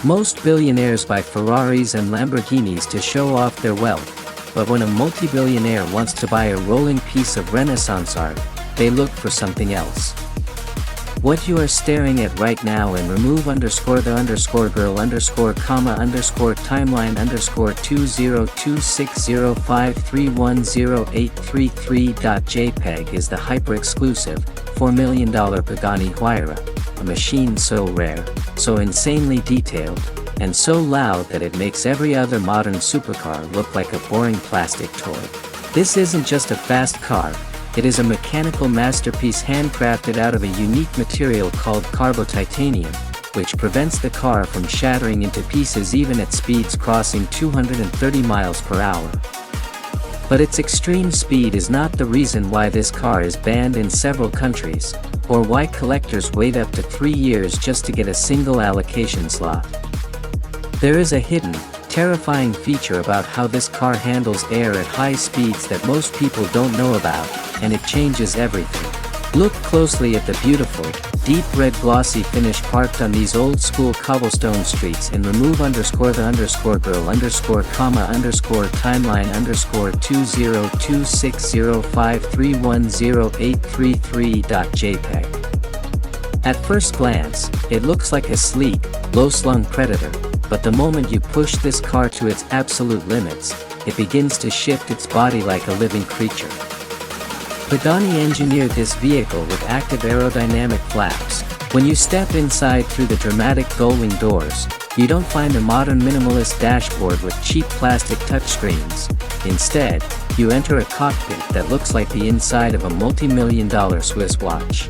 Most billionaires buy Ferraris and Lamborghinis to show off their wealth, but when a multi-billionaire wants to buy a rolling piece of Renaissance art, they look for something else. What you are staring at right now in remove_the_timeline_2026053108333.jpg is the hyper-exclusive, $4 million Pagani Huayra, a machine so rare, so insanely detailed, and so loud that it makes every other modern supercar look like a boring plastic toy. This isn't just a fast car, it is a mechanical masterpiece handcrafted out of a unique material called carbo-titanium, which prevents the car from shattering into pieces even at speeds crossing 230 miles per hour. But its extreme speed is not the reason why this car is banned in several countries, or why collectors wait up to 3 years just to get a single allocation slot. There is a hidden, terrifying feature about how this car handles air at high speeds that most people don't know about, and it changes everything. Look closely at the beautiful, deep red glossy finish parked on these old-school cobblestone streets in remove_the_timeline_2026053108333.jpg. At first glance, it looks like a sleek, low-slung predator, but the moment you push this car to its absolute limits, it begins to shift its body like a living creature. Pagani engineered this vehicle with active aerodynamic flaps. When you step inside through the dramatic gull-wing doors, you don't find a modern minimalist dashboard with cheap plastic touchscreens. Instead, you enter a cockpit that looks like the inside of a multi-million-dollar Swiss watch.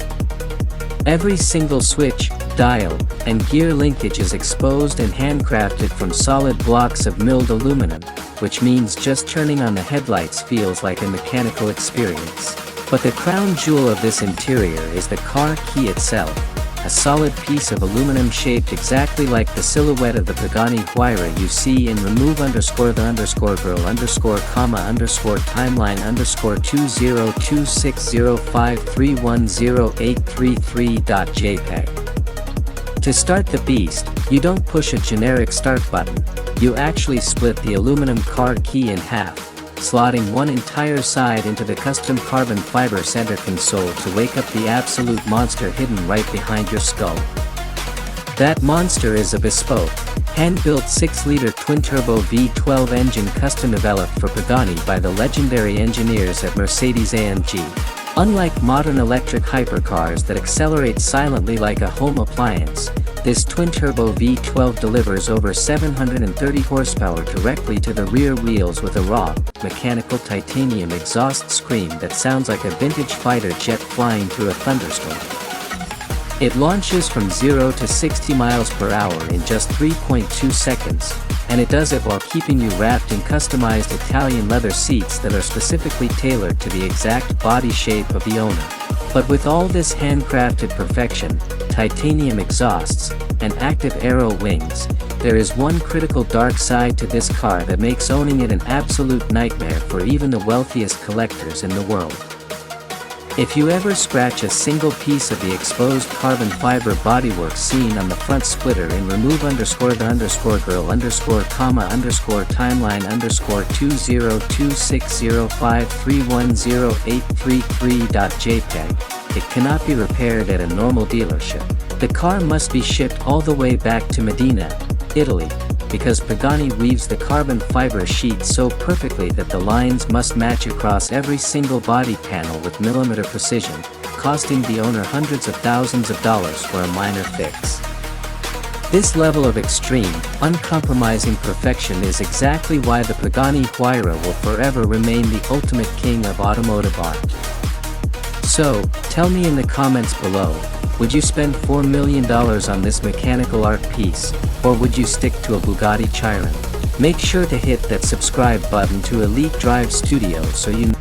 Every single switch, dial, and gear linkage is exposed and handcrafted from solid blocks of milled aluminum, which means just turning on the headlights feels like a mechanical experience. But the crown jewel of this interior is the car key itself, a solid piece of aluminum shaped exactly like the silhouette of the Pagani Huayra you see in remove_the_timeline_2026053108333.jpg. To start the beast, you don't push a generic start button, you actually split the aluminum car key in half, slotting one entire side into the custom carbon fiber center console to wake up the absolute monster hidden right behind your skull. That monster is a bespoke, hand-built 6-liter twin-turbo V12 engine custom developed for Pagani by the legendary engineers at Mercedes-AMG. Unlike modern electric hypercars that accelerate silently like a home appliance, this twin-turbo V12 delivers over 730 horsepower directly to the rear wheels with a raw, mechanical titanium exhaust scream that sounds like a vintage fighter jet flying through a thunderstorm. It launches from 0 to 60 miles per hour in just 3.2 seconds, and it does it while keeping you wrapped in customized Italian leather seats that are specifically tailored to the exact body shape of the owner. But with all this handcrafted perfection, titanium exhausts, and active aero wings, there is one critical dark side to this car that makes owning it an absolute nightmare for even the wealthiest collectors in the world. If you ever scratch a single piece of the exposed carbon fiber bodywork seen on the front splitter in remove_the_timeline_2026053108333.jpg, it cannot be repaired at a normal dealership. The car must be shipped all the way back to Modena, Italy, because Pagani weaves the carbon fiber sheet so perfectly that the lines must match across every single body panel with millimeter precision, costing the owner hundreds of thousands of dollars for a minor fix. This level of extreme, uncompromising perfection is exactly why the Pagani Huayra will forever remain the ultimate king of automotive art. So, tell me in the comments below, would you spend $4 million on this mechanical art piece, or would you stick to a Bugatti Chiron? Make sure to hit that subscribe button to Elite Drive Studio so you